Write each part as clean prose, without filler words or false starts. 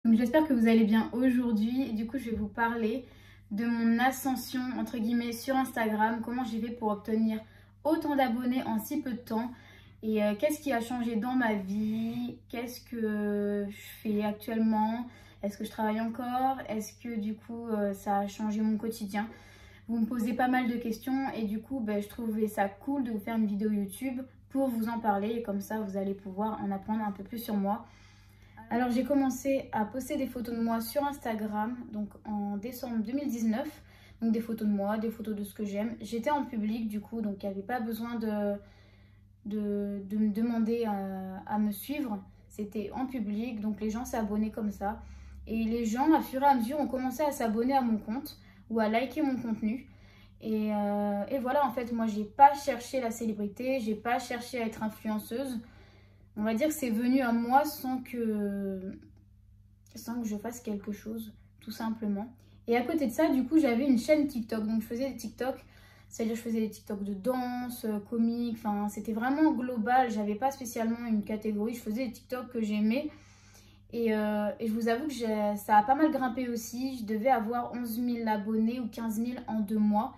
Donc j'espère que vous allez bien aujourd'hui. Du coup, je vais vous parler de mon ascension entre guillemets sur Instagram, comment j'ai fait pour obtenir autant d'abonnés en si peu de temps et qu'est-ce qui a changé dans ma vie, qu'est-ce que je fais actuellement, est-ce que je travaille encore, est-ce que du coup ça a changé mon quotidien. Vous me posez pas mal de questions et du coup je trouvais ça cool de vous faire une vidéo YouTube pour vous en parler et comme ça vous allez pouvoir en apprendre un peu plus sur moi. Alors j'ai commencé à poster des photos de moi sur Instagram donc en décembre 2019. Donc des photos de moi, des photos de ce que j'aime. J'étais en public du coup, donc il n'y avait pas besoin de me demander à me suivre. C'était en public, donc les gens s'abonnaient comme ça. Et les gens, à fur et à mesure, ont commencé à s'abonner à mon compte ou à liker mon contenu. Et voilà, en fait, moi, j'ai pas cherché la célébrité, j'ai pas cherché à être influenceuse. On va dire que c'est venu à moi sans que je fasse quelque chose, tout simplement. Et à côté de ça, du coup, j'avais une chaîne TikTok. Donc, je faisais des TikTok, c'est-à-dire je faisais des TikTok de danse, comique. Enfin, c'était vraiment global. J'avais pas spécialement une catégorie. Je faisais des TikTok que j'aimais. Et je vous avoue que ça a pas mal grimpé aussi. Je devais avoir 11 000 abonnés ou 15 000 en 2 mois.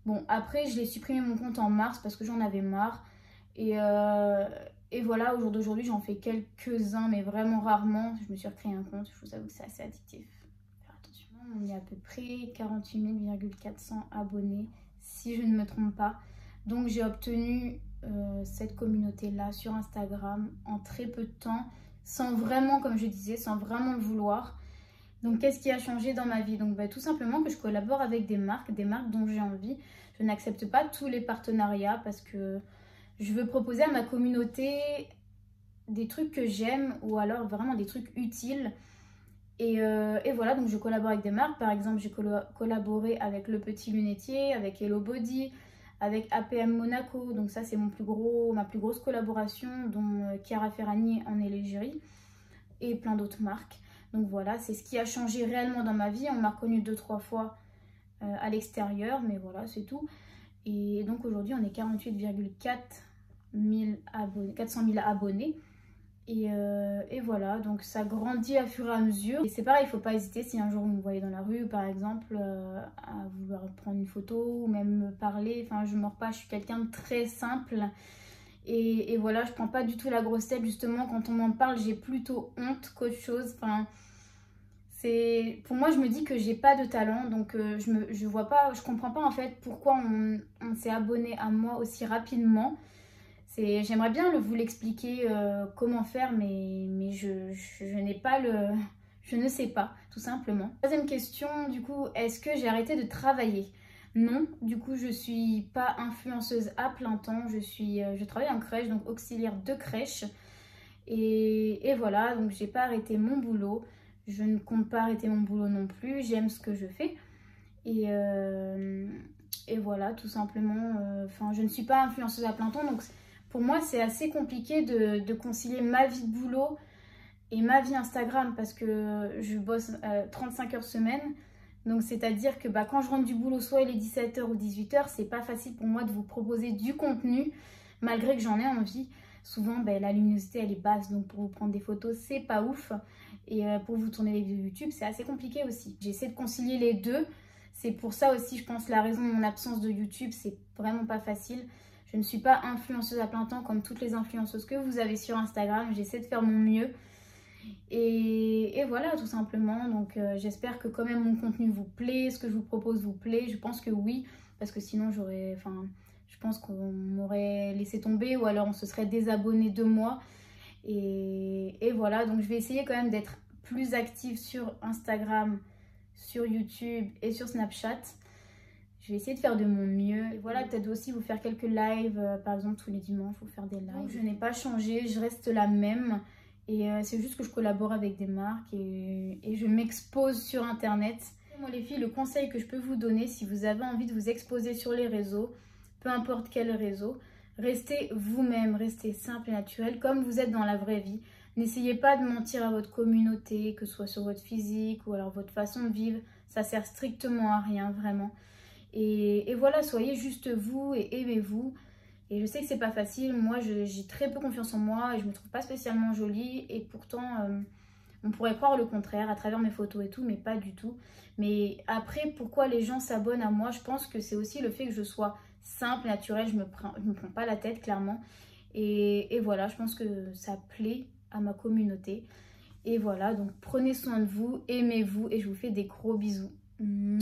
Bon, après, je l'ai supprimé mon compte en mars parce que j'en avais marre. Et voilà, au jour d'aujourd'hui, j'en fais quelques-uns, mais vraiment rarement. Je me suis recréé un compte, je vous avoue que c'est assez addictif. Faire attention, on est à peu près 48 400 abonnés, si je ne me trompe pas. Donc j'ai obtenu cette communauté-là sur Instagram en très peu de temps, sans vraiment, comme je disais, sans vraiment le vouloir. Donc qu'est-ce qui a changé dans ma vie? Donc tout simplement que je collabore avec des marques dont j'ai envie. Je n'accepte pas tous les partenariats parce que je veux proposer à ma communauté des trucs que j'aime ou alors vraiment des trucs utiles. Et voilà, donc je collabore avec des marques. Par exemple, j'ai collaboré avec Le Petit Lunetier, avec Hello Body, avec APM Monaco. Donc ça, c'est ma plus grosse collaboration, dont Chiara Ferragni en est l'égérie. Et plein d'autres marques. Donc voilà, c'est ce qui a changé réellement dans ma vie. On m'a reconnue 2-3 fois à l'extérieur, mais voilà, c'est tout. Et donc aujourd'hui, on est 400 000 abonnés. Et voilà, donc ça grandit à fur et à mesure. Et c'est pareil, il ne faut pas hésiter si un jour vous me voyez dans la rue, par exemple, à vouloir prendre une photo ou même me parler. Enfin, je ne mords pas, je suis quelqu'un de très simple. Et voilà, je prends pas du tout la grosse tête. Justement, quand on m'en parle, j'ai plutôt honte qu'autre chose. Enfin, pour moi, je me dis que j'ai pas de talent, donc je vois pas, je comprends pas en fait pourquoi on s'est abonné à moi aussi rapidement. J'aimerais bien vous l'expliquer comment faire, mais je n'ai pas je ne sais pas, tout simplement. Troisième question, du coup, est-ce que j'ai arrêté de travailler? Non, du coup, je suis pas influenceuse à plein temps. Je travaille en crèche, donc auxiliaire de crèche. Et voilà, donc j'ai pas arrêté mon boulot. Je ne compte pas arrêter mon boulot non plus. J'aime ce que je fais. Et voilà, tout simplement. Enfin, je ne suis pas influenceuse à plein temps. Donc pour moi, c'est assez compliqué de concilier ma vie de boulot et ma vie Instagram. Parce que je bosse 35 heures semaine. Donc c'est-à-dire que quand je rentre du boulot, soit il est 17 h ou 18 h, c'est pas facile pour moi de vous proposer du contenu. Malgré que j'en ai envie. Souvent, la luminosité, elle est basse, donc pour vous prendre des photos, c'est pas ouf. Et pour vous tourner les vidéos YouTube, c'est assez compliqué aussi. J'essaie de concilier les deux. C'est pour ça aussi, je pense, la raison de mon absence de YouTube, c'est vraiment pas facile. Je ne suis pas influenceuse à plein temps comme toutes les influenceuses que vous avez sur Instagram. J'essaie de faire mon mieux. Et voilà, tout simplement. Donc, j'espère que quand même mon contenu vous plaît, ce que je vous propose vous plaît. Je pense que oui, parce que sinon, je pense qu'on m'aurait laissé tomber ou alors on se serait désabonné de moi. Et voilà, donc je vais essayer quand même d'être plus active sur Instagram, sur YouTube et sur Snapchat. Je vais essayer de faire de mon mieux. Et voilà, peut-être aussi vous faire quelques lives, par exemple tous les dimanches, vous faire des lives. Donc, je n'ai pas changé, je reste la même. Et c'est juste que je collabore avec des marques et je m'expose sur Internet. Moi les filles, le conseil que je peux vous donner si vous avez envie de vous exposer sur les réseaux, peu importe quel réseau, restez vous-même, restez simple et naturel comme vous êtes dans la vraie vie. N'essayez pas de mentir à votre communauté, que ce soit sur votre physique ou alors votre façon de vivre. Ça sert strictement à rien, vraiment. Et voilà, soyez juste vous et aimez-vous. Et je sais que c'est pas facile. Moi, j'ai très peu confiance en moi et je me trouve pas spécialement jolie. Et pourtant, On pourrait croire le contraire à travers mes photos et tout, mais pas du tout. Mais après, pourquoi les gens s'abonnent à moi? Je pense que c'est aussi le fait que je sois simple, naturelle, je me prends pas la tête, clairement. Et voilà, je pense que ça plaît à ma communauté. Et voilà, donc prenez soin de vous, aimez-vous et je vous fais des gros bisous. Mouah.